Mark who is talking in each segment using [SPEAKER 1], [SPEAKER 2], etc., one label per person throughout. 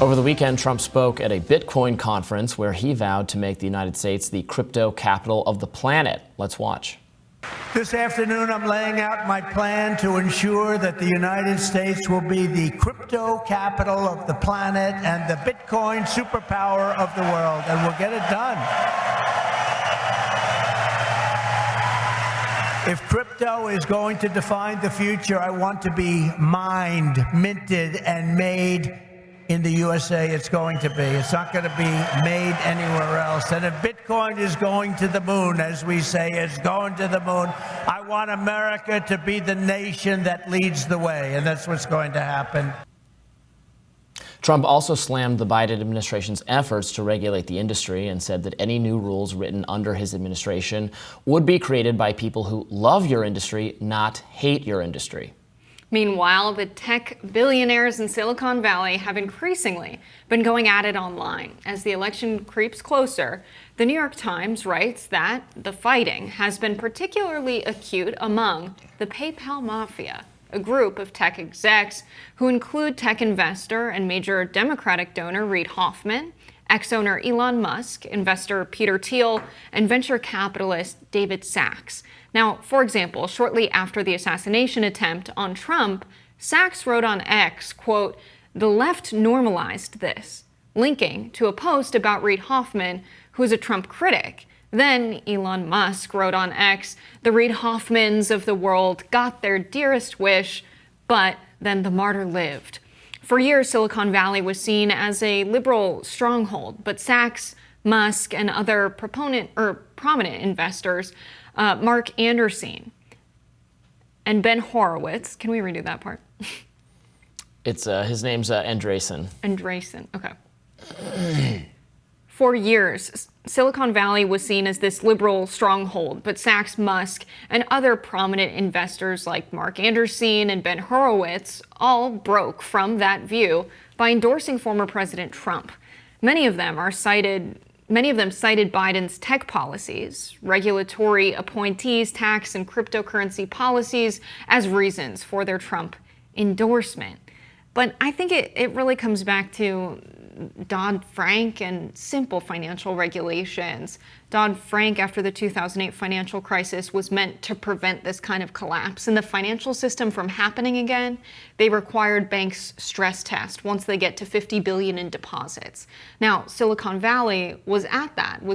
[SPEAKER 1] Over the weekend, Trump spoke at a Bitcoin conference where he vowed to make the United States the crypto capital of the planet. Let's watch.
[SPEAKER 2] This afternoon, I'm laying out my plan to ensure that the United States will be the crypto capital of the planet and the Bitcoin superpower of the world, and we'll get it done. If crypto is going to define the future, I want to be mined, minted, and made in the USA. It's going to be. It's not going to be made anywhere else. And if Bitcoin is going to the moon, as we say, it's going to the moon, I want America to be the nation that leads the way. And that's what's going to happen.
[SPEAKER 1] Trump also slammed the Biden administration's efforts to regulate the industry and said that any new rules written under his administration would be created by people who love your industry, not hate your industry.
[SPEAKER 3] Meanwhile, the tech billionaires in Silicon Valley have increasingly been going at it online. As the election creeps closer, the New York Times writes that the fighting has been particularly acute among the PayPal Mafia, a group of tech execs who include tech investor and major Democratic donor Reid Hoffman, ex-owner Elon Musk, investor Peter Thiel, and venture capitalist David Sacks. Now, for example, shortly after the assassination attempt on Trump, Sacks wrote on X, quote, "The left normalized this," linking to a post about Reid Hoffman, who is a Trump critic. Then Elon Musk wrote on X, "The Reid Hoffmans of the world got their dearest wish, but then the martyr lived." For years, Silicon Valley was seen as a liberal stronghold, but Sacks, Musk, and other prominent investors, Mark Anderson and Ben Horowitz. Can we redo that part?
[SPEAKER 1] It's his name's Andreessen.
[SPEAKER 3] Andreessen, okay. For years, Silicon Valley was seen as this liberal stronghold, but Sacks, Musk, and other prominent investors like Mark Anderson and Ben Horowitz all broke from that view by endorsing former President Trump. Many of them cited Biden's tech policies, regulatory appointees, tax and cryptocurrency policies as reasons for their Trump endorsement. But I think it really comes back to Dodd-Frank and simple financial regulations. Dodd-Frank, after the 2008 financial crisis, was meant to prevent this kind of collapse in the financial system from happening again. They required banks stress test once they get to $50 billion in deposits. Now, Silicon Valley was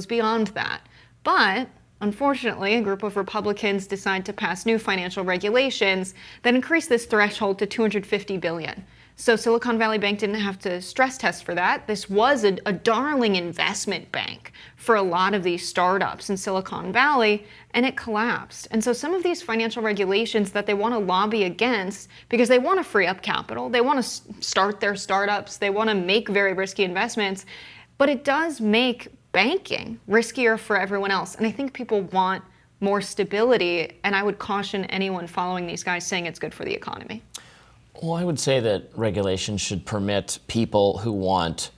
[SPEAKER 3] beyond that. But unfortunately, a group of Republicans decide to pass new financial regulations that increase this threshold to $250 billion. So Silicon Valley Bank didn't have to stress test for that. This was a darling investment bank for a lot of these startups in Silicon Valley, and it collapsed. And so some of these financial regulations that they want to lobby against, because they want to free up capital, they want to start their startups, they want to make very risky investments, but it does make banking riskier for everyone else. And I think people want more stability, and I would caution anyone following these guys saying it's good for the economy.
[SPEAKER 1] Well, I would say that regulation should permit people who want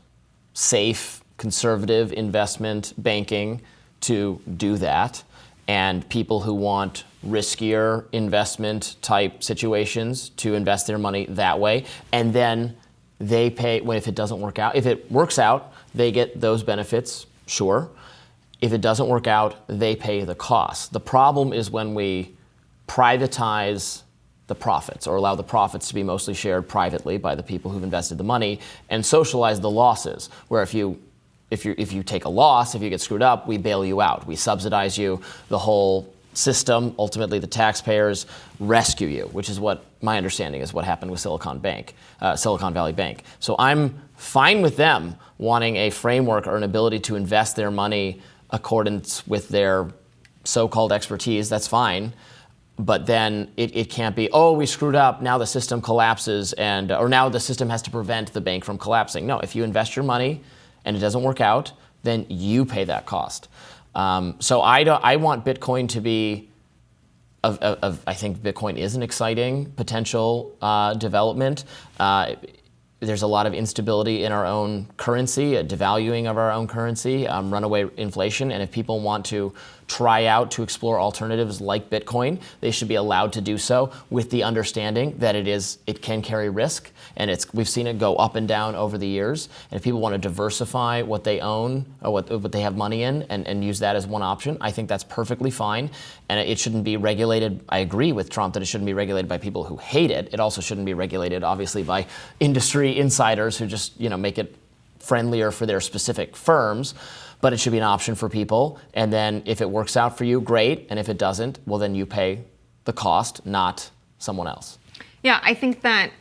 [SPEAKER 1] safe, conservative investment banking to do that, and people who want riskier investment type situations to invest their money that way. And then they pay, if it doesn't work out. If it works out, they get those benefits, sure. If it doesn't work out, they pay the cost. The problem is when we privatize the profits, or allow the profits to be mostly shared privately by the people who've invested the money, and socialize the losses, where if you take a loss, if you get screwed up, we bail you out, we subsidize you, the whole system, ultimately the taxpayers rescue you, which is what my understanding is what happened with Silicon Valley Bank. So I'm fine with them wanting a framework or an ability to invest their money accordance with their so-called expertise. That's fine. But then it can't be, oh, we screwed up, now the system collapses, or now the system has to prevent the bank from collapsing. No, if you invest your money and it doesn't work out, then you pay that cost. So I want Bitcoin to be, I think Bitcoin is an exciting potential development. There's a lot of instability in our own currency, a devaluing of our own currency, runaway inflation, and if people want to try out to explore alternatives like Bitcoin, they should be allowed to do so with the understanding that it can carry risk, and we've seen it go up and down over the years. And if people want to diversify what they own or what they have money in and use that as one option, I think that's perfectly fine. And it shouldn't be regulated. I agree with Trump that it shouldn't be regulated by people who hate it. It also shouldn't be regulated, obviously, by industry insiders who just make it friendlier for their specific firms. But it should be an option for people. And then if it works out for you, great. And if it doesn't, well, then you pay the cost, not someone else.
[SPEAKER 3] Yeah, I think that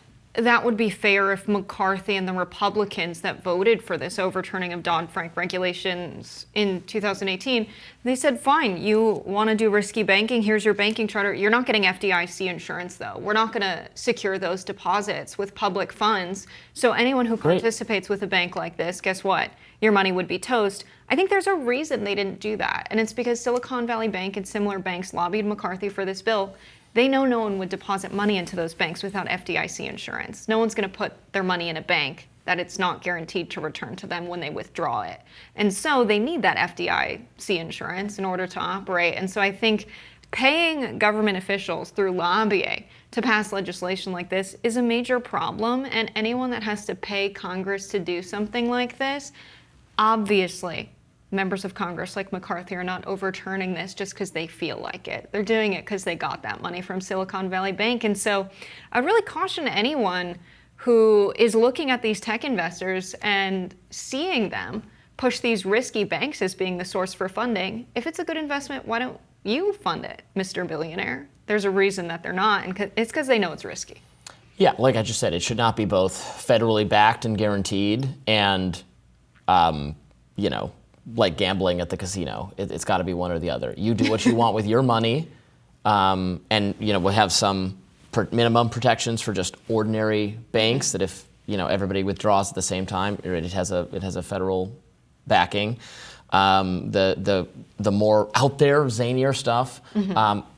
[SPEAKER 3] would be fair if McCarthy and the Republicans that voted for this overturning of Dodd-Frank regulations in 2018, they said, fine, you want to do risky banking, here's your banking charter. You're not getting FDIC insurance, though. We're not going to secure those deposits with public funds. So anyone who participates with a bank like this, guess what? Your money would be toast. I think there's a reason they didn't do that. And it's because Silicon Valley Bank and similar banks lobbied McCarthy for this bill. They know no one would deposit money into those banks without FDIC insurance. No one's going to put their money in a bank that it's not guaranteed to return to them when they withdraw it. And so they need that FDIC insurance in order to operate. And so I think paying government officials through lobbying to pass legislation like this is a major problem. And anyone that has to pay Congress to do something like this, obviously, members of Congress like McCarthy are not overturning this just because they feel like it. They're doing it because they got that money from Silicon Valley Bank. And so I really caution anyone who is looking at these tech investors and seeing them push these risky banks as being the source for funding. If it's a good investment, why don't you fund it, Mr. Billionaire? There's a reason that they're not, and it's because they know it's risky.
[SPEAKER 1] Yeah, like I just said, it should not be both federally backed and guaranteed and, like gambling at the casino. It's got to be one or the other. You do what you want with your money, and we'll have some minimum protections for just ordinary banks that if everybody withdraws at the same time, it has a federal backing. The more out there, zanier stuff,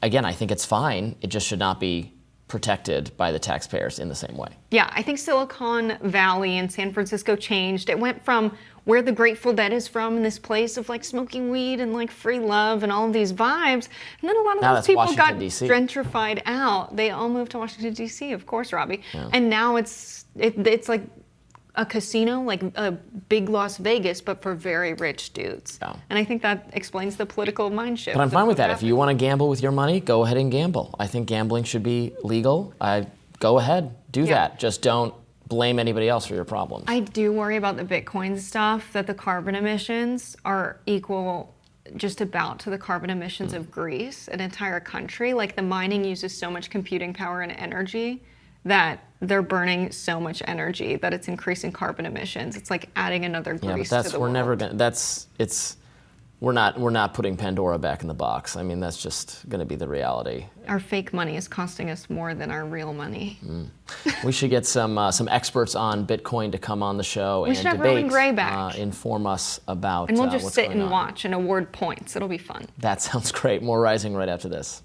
[SPEAKER 1] again, I think it's fine. It just should not be protected by the taxpayers in the same way.
[SPEAKER 3] Yeah, I think Silicon Valley and San Francisco changed. It went from where the Grateful Dead is from, in this place of like smoking weed and like free love and all of these vibes. And then a lot of those people got gentrified out. They all moved to Washington, D.C., of course, Robbie. Yeah. And now it's like a casino, like a big Las Vegas, but for very rich dudes. Yeah. And I think that explains the political mind shift.
[SPEAKER 1] But I'm fine with that. If you want to gamble with your money, go ahead and gamble. I think gambling should be legal. Go ahead, do that. Just don't blame anybody else for your problems.
[SPEAKER 3] I do worry about the Bitcoin stuff, that the carbon emissions are equal just about to the carbon emissions of Greece, an entire country. Like the mining uses so much computing power and energy that they're burning so much energy that it's increasing carbon emissions. It's like adding another Greece to the world.
[SPEAKER 1] We're not putting Pandora back in the box. I mean, that's just going to be the reality.
[SPEAKER 3] Our fake money is costing us more than our real money.
[SPEAKER 1] We should get some experts on Bitcoin to come on the show and
[SPEAKER 3] debate,
[SPEAKER 1] Rowan
[SPEAKER 3] Gray back.
[SPEAKER 1] Inform us about.
[SPEAKER 3] And we'll just sit and watch and award points. It'll be fun.
[SPEAKER 1] That sounds great. More Rising right after this.